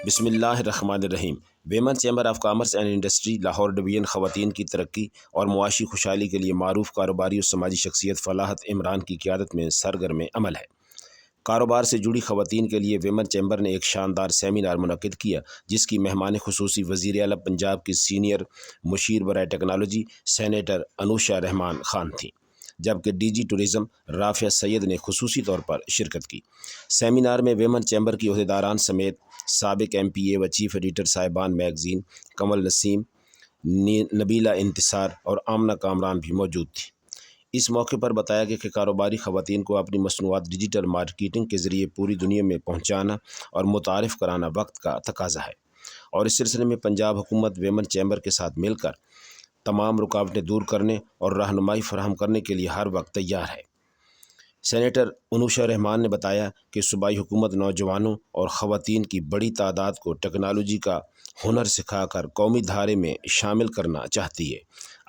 बिस्मिल्लाहिर्रहमानिर्रहीम। Women chamber of commerce and industry Lahore division ख़वातीन की तरक्की और मुआशी खुशहाली के लिए मारूफ कारोबारी और समाजी शख्सियत फलाहत इमरान की क़ियादत में सरगर्म अमल है। कारोबार से जुड़ी ख़वातीन के लिए वेमन चैम्बर ने एक शानदार सेमिनार मुनक़िद किया, जिसकी मेहमान खुसूसी वज़ीर आला पंजाब की सीनियर मुशीर बराए टेक्नोलॉजी सेनेटर अनुशा रहमान ख़ान थीं, जबकि डीजी टूरिज़म राफ़िया सैयद ने खुसूसी तौर पर शिरकत की। सेमिनार में वेमन चैम्बर की ओहदेदारान समेत साबिक MPA व चीफ़ एडिटर साहिबान मैगज़ीन कमल नसीम, नबीला इंतिसार और आमना कामरान भी मौजूद थी। इस मौके पर बताया गया कि कारोबारी ख़वातीन को अपनी मसनूआत डिजिटल मार्केटिंग के ज़रिए पूरी दुनिया में पहुँचाना और मुतारिफ़ कराना वक्त का तकाज़ा है, और इस सिलसिले में पंजाब हुकूमत वेमन चैम्बर के साथ मिलकर तमाम रुकावटें दूर करने और रहनुमाई फराहम करने के लिए हर वक्त तैयार है। सेनेटर अनुशा रहमान ने बताया कि सूबाई हुकूमत नौजवानों और ख़वातीन की बड़ी तादाद को टेक्नोलॉजी का हुनर सिखाकर कौमी धारे में शामिल करना चाहती है।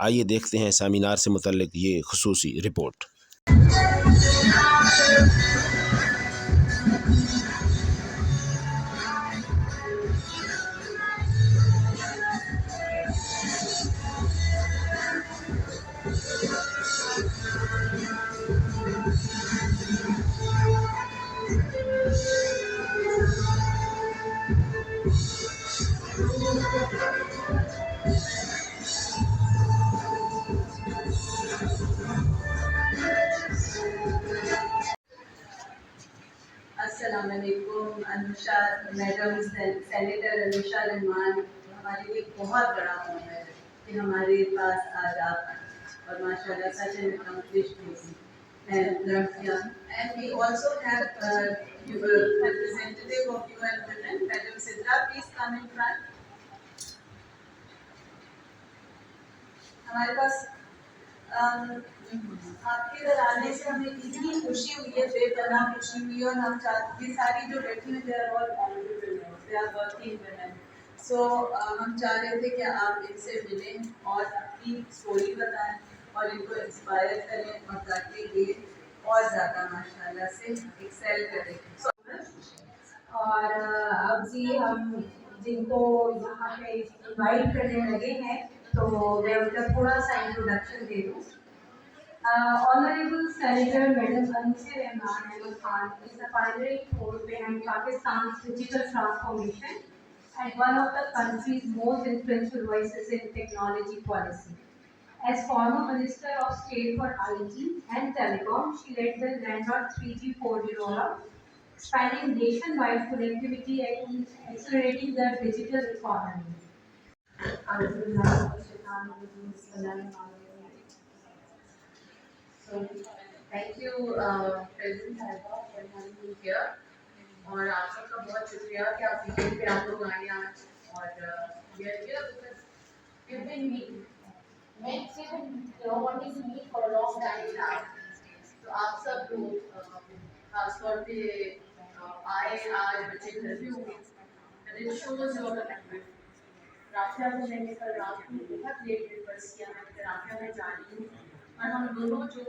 आइए देखते हैं सेमिनार से मुतल्लिक ये खुसूसी रिपोर्ट। अस्सलाम वालेकुम। अनुशा मैडम, सेनेटर अनुशा रहमान, हमारे लिए बहुत बड़ा ऑनर है कि हमारे पास आज आप और माशाल्लाह सच एन अकम्प्लिश्ड लड़कियां, and we also have representative of UN Women, Madam Sidra, please come in front. हमारे पास आपके इधर आने से हमें इतनी खुशी हुई है, बेपनाह खुशी हुई है, और हम चाहते सारी जो बैठी हुई they are all they are working women. So हम चाह रहे थे कि आप इनसे मिलें और अपनी स्टोरी बताएं और इनको इंस्पायर करें और ताकि ये और ज़्यादा माशाल्लाह से एक्सेल करें। और अब जी हम जिनको यहाँ पे इनवाइट करने लगे हैं, तो मैं उनका थोड़ा सा इंट्रोडक्शन दे दूँ। Honorable Senator Madam Anusha Rahman Khan is the pioneering force behind Pakistan's digital transformation and one of the country's most influential voices in technology policy. As former Minister of State for IT and Telecom, she led the landmark 3G 4G rollout, expanding nationwide connectivity and accelerating the digital economy. So, thank you, President Saiba, for having me here. और आप सबका बहुत शुक्रिया कि आप meeting पे आप लोग आए आज, और we are here because we've been wanting to meet for a long time now. तो आप सब लोग खासतौर पे आए आज, बच्चे घर भी होंगे, and it shows your commitment. Rafia को मैंने कल रात को बहुत लेट रिक्वेस्ट किया, मैं राफिया में जा रही हूँ, और हम दोनों जो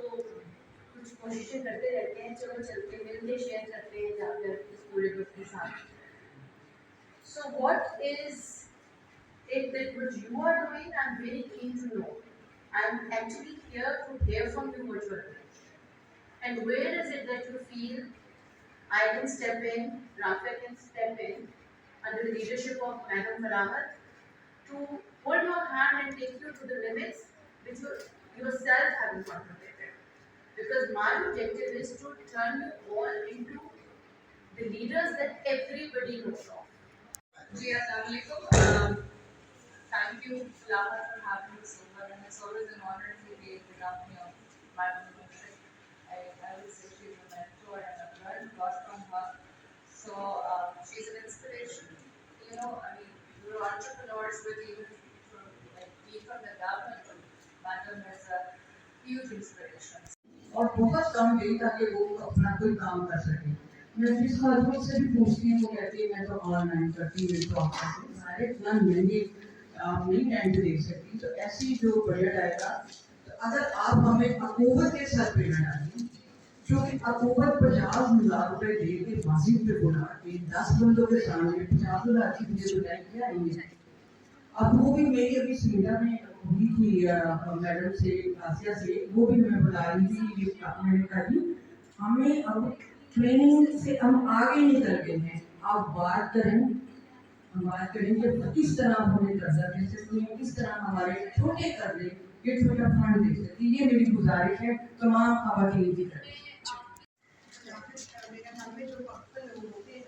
कुछ कोशिशें करते रहते हैं, चलो चलते मिलते शेयर करते हैं जाकर इस पूरे ग्रुप के साथ। So what is it that what you are doing? I'm very keen to know. I'm actually here to hear from you what you are doing, and where is it that you feel I can step in, Rafia can step in under the leadership of Madam Farahat to hold your hand and take you to the limits which you yourself haven't contemplated. Because my objective is to turn you all into the leaders that everybody knows of. Ji, Assalamualaikum. Thank you, Lama, for having me so far, and it's always an honor to be the company of Madam Farahat. I would say she's a mentor, and I've learned a lot from her. So she's an inspiration. You know, I mean, we're entrepreneurs with even from the government. Madam is a huge inspiration. और बहुत कम दिन ताकि वो अपना कोई काम कर सके। मैं जिस खातून से भी पूछती हूँ, वो कहती है मैं तो ऑनलाइन करती हूँ, तो आप सारे इतना महंगी आप नहीं टाइम पे देख सकती। तो ऐसी जो बजट आएगा, तो अगर आप हमें अकोवर के साथ पेमेंट आएगी, क्योंकि हुकूमत 50,000 रुपए दे के फांसी पे बुला के 10 बंदों के सामने 50,000 की मुझे बुलाई क्या है। अब वो भी मेरी अभी सुविधा में हुई थी मैडम से आसिया से, वो भी मैं बता रही थी ये मैंने कहा हमें अब ट्रेनिंग से हम आगे निकल गए हैं। आप बात करें, हम बात करेंगे किस तरह हमें कर्जा दे सकती है, किस तरह हमारे छोटे कर्जे ये छोटा फंड दे सकती है। ये मेरी गुजारिश है तमाम खवातीन की तरफ। मेरे घर में जो डॉक्टर लोग होते हैं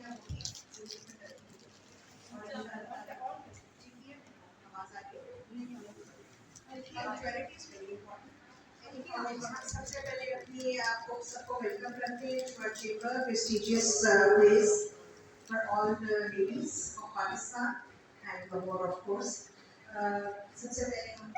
सबसे पहले अपनी आपको सबको वेलकम करते हैं to chamber prestigious place for all the ladies of Pakistan and the world of course. सबसे पहले हम